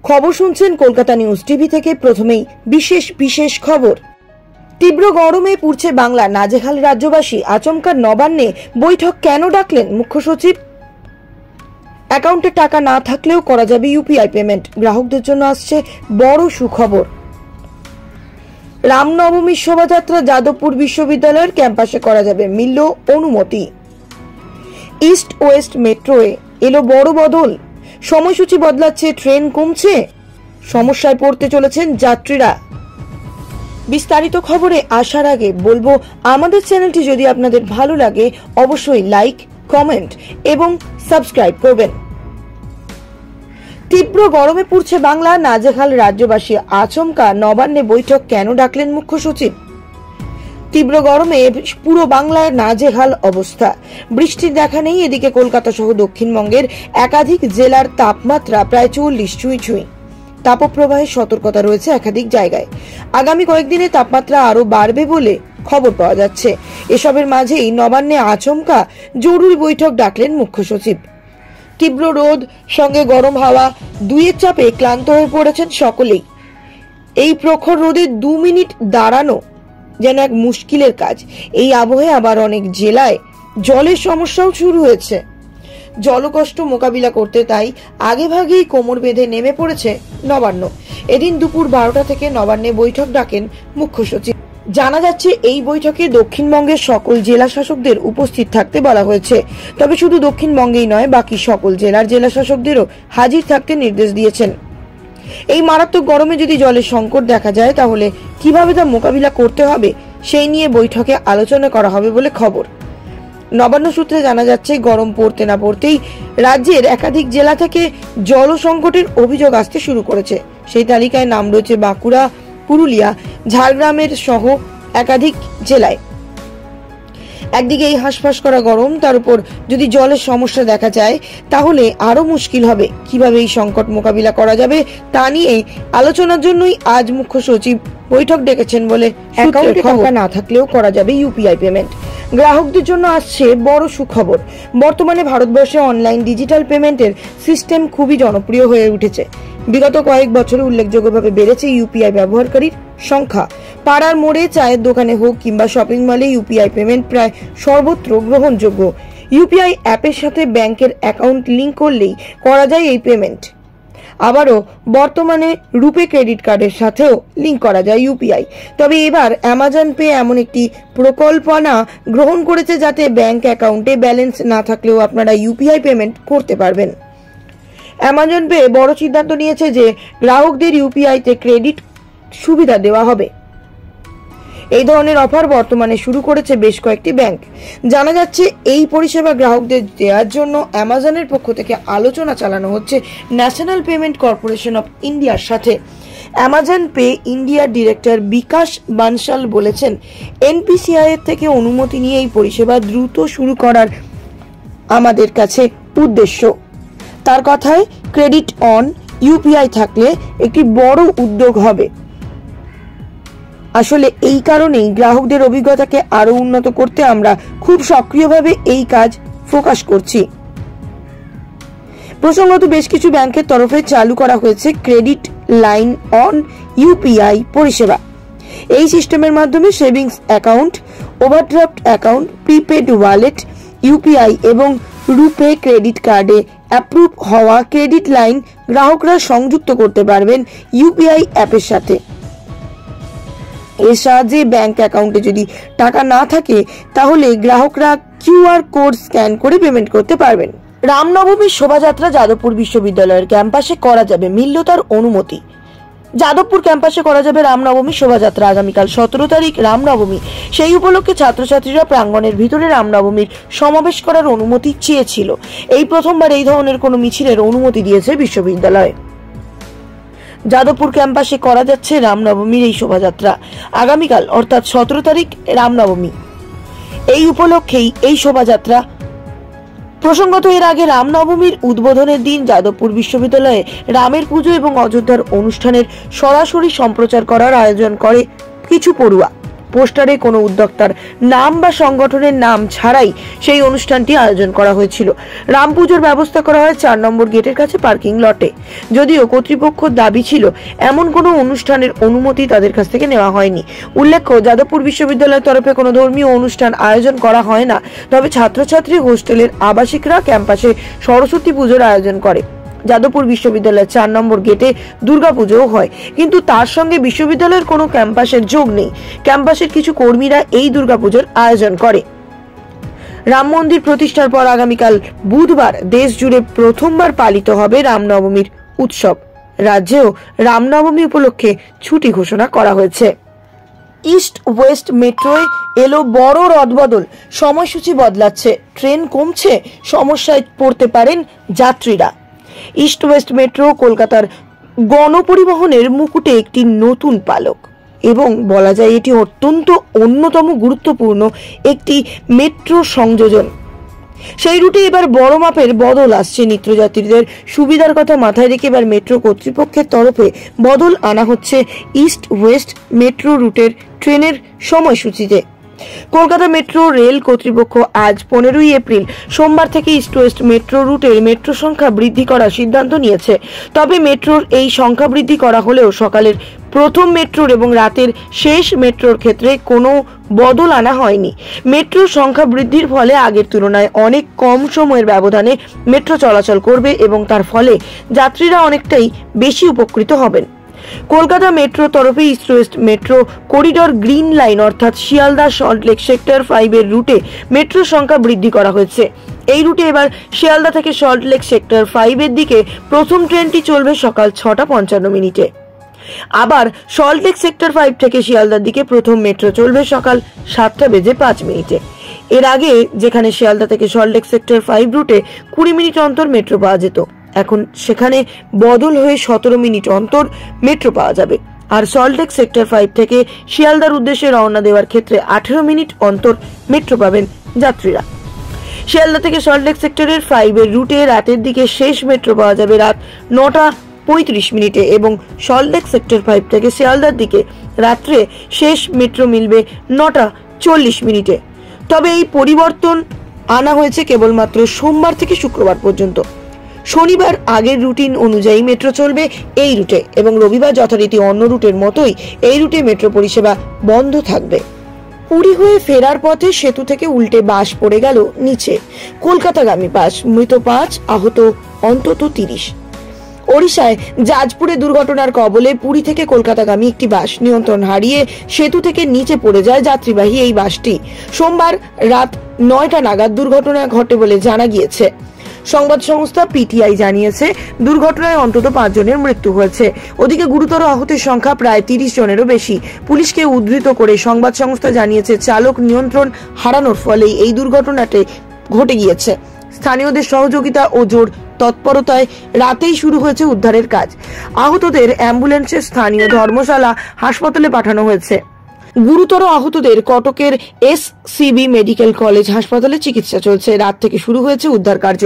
খবর শুনছেন Kolkata news TV থেকে। প্রথমেই বিশেষ খবর। তীব্র গরমে পুড়ছে বাংলা, নাজেহাল রাজ্যবাসী। আচমকা নবান্নে বৈঠক কেন ডাকলেন মুখ্য সচিব? অ্যাকাউন্টে টাকা না থাকলেও করা যাবে ইউপিআই পেমেন্ট, গ্রাহকদের জন্য আসছে বড় সুখবর। রামনবমীর শোভাযাত্রা যাদবপুর বিশ্ববিদ্যালয়ের ক্যাম্পাসে করা যাবে, মিলল অনুমতি। ইস্ট ওয়েস্ট মেট্রোয়ে এলো বড় বদল, সময়সূচি বদলাচ্ছে, ট্রেন কমছে, সমস্যায় পড়তে চলেছেন যাত্রীরা। বিস্তারিত খবরে আসার আগে বলবো, আমাদের চ্যানেলটি যদি আপনাদের ভালো লাগে অবশ্যই লাইক, কমেন্ট এবং সাবস্ক্রাইব করবেন। তীব্র গরমে পুড়ছে বাংলা, নাজেহাল রাজ্যবাসী। আচমকা নবান্নে বৈঠক কেন ডাকলেন মুখ্য সচিব? তীব্র গরমে পুরো বাংলায় নাজেহাল অবস্থা। বৃষ্টির দেখা নেই। এদিকে কলকাতা সহ দক্ষিণবঙ্গের একাধিক জেলার তাপমাত্রা প্রায় 40 ছুঁই। তাপপ্রবাহের সতর্কতা রয়েছে একাধিক জায়গায়। আগামী কয়েকদিনে তাপমাত্রা আরো বাড়বে বলে খবর পাওয়া যাচ্ছে। এসবের মাঝেই নবান্নে আচমকা জরুরি বৈঠক ডাকলেন মুখ্য সচিব। তীব্র রোদ সঙ্গে গরম হাওয়া, দুইয়ের চাপে ক্লান্ত হয়ে পড়েছেন সকলেই। এই প্রখর রোদে 2 মিনিট দাঁড়ানো যেন এক মুশকিলের কাজ। এই আবহে আবার অনেক জেলায় জলের সমস্যাও শুরু হয়েছে। জলকষ্ট মোকাবিলা করতে তাই আগেভাগেই কোমর বেঁধে নেমে পড়েছে নবান্ন। এদিন দুপুর 12টা থেকে নবান্নে বৈঠক ডাকেন মুখ্য সচিব। জানা যাচ্ছে এই বৈঠকে দক্ষিণবঙ্গের সকল জেলা শাসকদের উপস্থিত থাকতে বলা হয়েছে। তবে শুধু দক্ষিণবঙ্গেই নয়, বাকি সকল জেলার জেলা শাসকদেরও হাজির থাকতে নির্দেশ দিয়েছেন। এই মারাত্মক গরমে যদি জলের সংকট দেখা যায় তাহলে কিভাবে তা মোকাবিলা করতে হবে সেই নিয়ে বৈঠকে আলোচনা করা হবে বলে খবর। নবান্ন সূত্রে জানা যাচ্ছে, গরম পড়তে না পড়তেই রাজ্যের একাধিক জেলা থেকে জল সংকটের অভিযোগ আসতে শুরু করেছে। সেই তালিকায় নাম রয়েছে বাঁকুড়া, পুরুলিয়া, ঝাড়গ্রামের সহ একাধিক জেলায়। একদিকে এই হাঁসফাঁস করা গরম, তার উপর যদি জলের সমস্যা দেখা যায় তাহলে আরো মুশকিল হবে। কিভাবে এই সংকট মোকাবিলা করা যাবে তা নিয়ে আলোচনার জন্যই আজ মুখ্য সচিব বৈঠক ডেকেছেন বলে অ্যাকাউন্টে টাকা না থাকলেও করা যাবে ইউপিআই পেমেন্ট, গ্রাহকদের জন্য আসছে বড় সুখবর। বর্তমানে ভারতবর্ষে অনলাইন ডিজিটাল পেমেন্টের সিস্টেম খুবই জনপ্রিয় হয়ে উঠেছে। বিগত কয়েক বছরে উল্লেখযোগ্যভাবে বেড়েছে ইউপিআই ব্যবহারকারীর সংখ্যা। পাড়ার মোড়ে, চায়ের দোকানে হোক কিংবা শপিং মলে ইউপিআই পেমেন্ট প্রায় সর্বত্র গ্রহণযোগ্য। ইউপিআই অ্যাপের সাথে ব্যাংকের অ্যাকাউন্ট লিংক করলেই করা যায় এই পেমেন্ট। আবারও বর্তমানে রুপে ক্রেডিট কার্ডের সাথেও লিংক করা যায় ইউপিআই। তবে এবার অ্যামাজন পে এমন একটি প্রকল্পনা গ্রহণ করেছে যাতে ব্যাংক অ্যাকাউন্টে ব্যালেন্স না থাকলেও আপনারা ইউপিআই পেমেন্ট করতে পারবেন। অ্যামাজন পে বড় সিদ্ধান্ত নিয়েছে যে গ্রাহকদের ইউপিআইতে ক্রেডিট সুবিধা দেওয়া হবে। এই ধরনের অফার বর্তমানে শুরু করেছে বেশ কয়েকটি ব্যাংক। জানা যাচ্ছে এই পরিষেবা গ্রাহকদের দেওয়ার জন্য অ্যামাজনের পক্ষ থেকে আলোচনা চালানো হচ্ছে ন্যাশনাল পেমেন্ট কর্পোরেশন অফ ইন্ডিয়ার সাথে। অ্যামাজন পে ইন্ডিয়ার ডিরেক্টর বিকাশ বানশাল বলেছেন, এনপিসিআই এর থেকে অনুমতি নিয়ে এই পরিষেবা দ্রুত শুরু করার আমাদের কাছে উদ্দেশ্য। তার কথায়, ক্রেডিট অন ইউপিআই থাকলে একটি বড় উদ্যোগ হবে। আসলে এই কারণেই গ্রাহকদের অভিজ্ঞতাকে আরো উন্নত করতে আমরা খুব সক্রিয়ভাবে এই কাজ ফোকাস করছি। প্রসঙ্গত, বেশ কিছু ব্যাংকের তরফে চালু করা হয়েছে ক্রেডিট লাইন অন ইউপিআই পরিষেবা। এই সিস্টেমের মাধ্যমে savings account, overdraft account, prepaid wallet, UPI এবং রুপে ক্রেডিট কার্ডে অ্যাপ্রুভ হওয়া ক্রেডিট লাইন গ্রাহকরা সংযুক্ত করতে পারবেন ইউপিআই অ্যাপের সাথে। এর সাহায্যে ব্যাংক অ্যাকাউন্টে যদি টাকা না থাকে তাহলে গ্রাহকরা কিউআর কোড স্ক্যান করে পেমেন্ট করতে পারবেন। রামনবমীর শোভাযাত্রা যাদবপুর বিশ্ববিদ্যালয়ের ক্যাম্পাসে করা যাবে, মিলল তার অনুমতি। যাদবপুর ক্যাম্পাসে করা যাবে রামনবমী শোভাযাত্রা। আগামীকাল 17 তারিখ রামনবমী। সেই উপলক্ষে ছাত্রছাত্রীরা প্রাঙ্গণের ভিতরে রামনবমীর সমাবেশ করার অনুমতি চেয়েছিল। এই প্রথমবার এই ধরনের কোনো মিছিলের অনুমতি দিয়েছে বিশ্ববিদ্যালয়। যাদবপুর ক্যাম্পাসে করা যাচ্ছে রামনবমীর এই শোভাযাত্রা। আগামীকাল অর্থাৎ 17 তারিখ রামনবমী। এই উপলক্ষেই এই শোভাযাত্রা। প্রসঙ্গত, এর আগে রামনবমীর উদ্বোধনের দিন যাদবপুর বিশ্ববিদ্যালয়ে রামের পুজো এবং অযোধ্যার অনুষ্ঠানের সরাসরি সম্প্রচার করার আয়োজন করে কিছু পড়ুয়া। পোস্টারে কোনো উদ্যোক্তার নাম বা সংগঠনের নাম ছাড়াই সেই অনুষ্ঠানটি আয়োজন করা হয়েছিল। রাম পুজোর ব্যবস্থা করা হয় 4 নম্বর গেটের কাছে পার্কিং লটে। যদিও কর্তৃপক্ষের দাবি ছিল এমন কোনো অনুষ্ঠানের অনুমতি তাদের কাছ থেকে নেওয়া হয়নি। উল্লেখ্য, যাদবপুর বিশ্ববিদ্যালয়ের তরফে কোনো ধর্মীয় অনুষ্ঠান আয়োজন করা হয় না, তবে ছাত্রছাত্রী, হোস্টেলের আবাসিকরা ক্যাম্পাসে সরস্বতী পুজোর আয়োজন করে। যাদবপুর বিশ্ববিদ্যালয়ের 4 নম্বর গেটে দুর্গাপুজোও হয়, কিন্তু তার সঙ্গে বিশ্ববিদ্যালয়ের কোনো ক্যাম্পাসের যোগ নেই। ক্যাম্পাসের কিছু কর্মীরা এই দুর্গাপুজোর আয়োজন করে। রাম মন্দির প্রতিষ্ঠার পর আগামীকাল বুধবার দেশ জুড়ে প্রথমবার পালিত হবে রামনবমীর উৎসব। রাজ্যেও রামনবমী উপলক্ষে ছুটি ঘোষণা করা হয়েছে। ইস্ট ওয়েস্ট মেট্রোয় এলো বড় রদবদল, সময়সূচি বদলাচ্ছে, ট্রেন কমছে, সমস্যায় পড়তে পারেন যাত্রীরা। ইস্ট ওয়েস্ট মেট্রো কলকাতার গণপরিবহনের মুকুটে একটি নতুন পালক এবং বলা যায় এটি অত্যন্ত অন্যতম গুরুত্বপূর্ণ একটি মেট্রো সংযোজন। সেই রুটে এবার বড় মাপের বদল আসছে। নিত্যযাত্রীদের সুবিধার কথা মাথায় রেখে এবার মেট্রো কর্তৃপক্ষের তরফে বদল আনা হচ্ছে ইস্ট ওয়েস্ট মেট্রো রুটের ট্রেনের সময়সূচিতে। কলকাতা মেট্রো রেল কর্তৃপক্ষ আজ 15ই এপ্রিল সোমবার থেকে ইস্ট ওয়েস্ট মেট্রো রুটের মেট্রো সংখ্যা বৃদ্ধি করার সিদ্ধান্ত নিয়েছে। তবে মেট্রোর এই সংখ্যা বৃদ্ধি করা হলেও সকালের প্রথম মেট্রোর এবং রাতের শেষ মেট্রোর ক্ষেত্রে কোনো বদল আনা হয়নি। মেট্রোর সংখ্যা বৃদ্ধির ফলে আগের তুলনায় অনেক কম সময়ের ব্যবধানে মেট্রো চলাচল করবে এবং তার ফলে যাত্রীরা অনেকটাই বেশি উপকৃত হবেন। কলকাতা মেট্রোর তরফে east West metro corridor green line অর্থাৎ শিয়ালদা সল্টলেক সেক্টর 5 এর রুটে মেট্রোর সংখ্যা বৃদ্ধি করা হয়েছে। এই রুটে এবার শিয়ালদা থেকে সল্টলেক সেক্টর 5 এর দিকে প্রথম ট্রেনটি চলবে সকাল 6:55। আবার সল্টলেক সেক্টর 5 থেকে শিয়ালদার দিকে প্রথম মেট্রো চলবে সকাল 7:05। এর আগে যেখানে শিয়ালদা থেকে সল্টলেক সেক্টর 5 রুটে 20 মিনিট অন্তর মেট্রো পাওয়া যেত, এখন সেখানে বদল হয়ে 17 মিনিট অন্তর মেট্রো পাওয়া যাবে। আর সল্টলেক সেক্টর 5 থেকে শিয়ালদার উদ্দেশ্যে রওনা দেওয়ার ক্ষেত্রে 18 মিনিট অন্তর মেট্রো পাবেন যাত্রীরা। শিয়ালদা থেকে সল্টলেক সেক্টরের 5 এর রুটে রাতের দিকে শেষ মেট্রো পাওয়া যাবে রাত 9:35 এবং সল্টলেক সেক্টর 5 থেকে শিয়ালদার দিকে রাত্রে শেষ মেট্রো মিলবে 9:40। তবে এই পরিবর্তন আনা হয়েছে কেবলমাত্র সোমবার থেকে শুক্রবার পর্যন্ত। শনিবার আগের রুটিন অনুযায়ী মেট্রো চলবে এই রুটে এবং রবিবার যথারীতি অন্য রুটের মতোই এই রুটে মেট্রো পরিষেবা বন্ধ থাকবে। পুরী হয়ে ফেরার পথে সেতু থেকে উল্টে বাস পড়ে গেল নিচে। কলকাতাগামী বাস, মৃত 5, আহত অন্তত 30। ওড়িশায় জাজপুরে দুর্ঘটনার কবলে পুরী থেকে কলকাতাগামী একটি বাস নিয়ন্ত্রণ হারিয়ে সেতু থেকে নিচে পড়ে যায় যাত্রীবাহী এই বাসটি। সোমবার রাত 9টা নাগাদ দুর্ঘটনা ঘটে বলে জানা গিয়েছে। সংবাদ সংস্থা পিটিআই জানিয়েছে দুর্ঘটনায় অন্তত 5 জনের মৃত্যু হয়েছে। ওদিকে গুরুতর আহতের সংখ্যা প্রায় 30 জনেরও বেশি। পুলিশকে উদ্ধৃত করে সংবাদ সংস্থা জানিয়েছে চালক নিয়ন্ত্রণ হারানোর ফলেই এই দুর্ঘটনাটি ঘটে গিয়েছে। স্থানীয়দের সহযোগিতা ও জোর তৎপরতায় রাতেই শুরু হয়েছে উদ্ধারের কাজ। আহতদের অ্যাম্বুলেন্সে স্থানীয় ধর্মশালা হাসপাতালে পাঠানো হয়েছে। গুরুতর আহতদের কটকের এসসিবি মেডিকেল কলেজ হাসপাতালে চিকিৎসা চলছে। রাত থেকে শুরু হয়েছে উদ্ধার কার্য।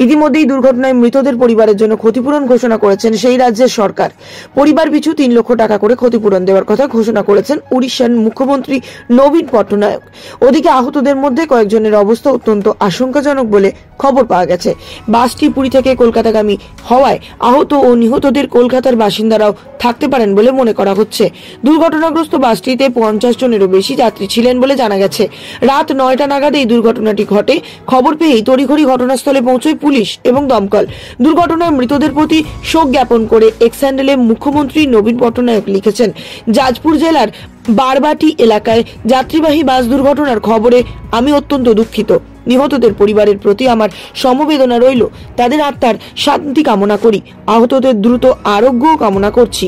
ইতিমধ্যেই দুর্ঘটনায় মৃতদের পরিবারের জন্য ক্ষতিপূরণ ঘোষণা করেছেন সেই রাজ্যের সরকার। পরিবার পিছু 3 লক্ষ টাকা করে ক্ষতিপূরণ দেওয়ার কথা ঘোষণা করেছেন উড়িষ্যার মুখ্যমন্ত্রী নবীন পট্টনায়ক। ওদিকে আহতদের মধ্যে কয়েকজনের অবস্থা অত্যন্ত আশঙ্কাজনক বলে খবর পাওয়া গেছে। বাসটি পুরী থেকে কলকাতাগামী হওয়ায় আহত ও নিহতদের কলকাতার বাসিন্দারাও থাকতে পারেন বলে মনে করা হচ্ছে। দুর্ঘটনাগ্রস্ত বাসটিতে 50 জনেরও বেশি যাত্রী ছিলেন বলে জানা গেছে। রাত 9টা নাগাদ এই দুর্ঘটনাটি ঘটে। খবর পেয়েই তড়িঘড়ি ঘটনাস্থলে পৌঁছায় পুলিশ এবং দমকল। দুর্ঘটনায় মৃতদের প্রতি শোক জ্ঞাপন করে এক্স হ্যান্ডেলে মুখ্যমন্ত্রী নবীন পট্টনায়ক লিখেছেন, যাজপুর জেলার বারবাটি এলাকায় যাত্রীবাহী বাস দুর্ঘটনার খবরে আমি অত্যন্ত দুঃখিত। নিহতদের পরিবারের প্রতি আমার সমবেদনা রইল। তাদের আত্মার শান্তি কামনা করি। আহতদের দ্রুত আরোগ্য কামনা করছি।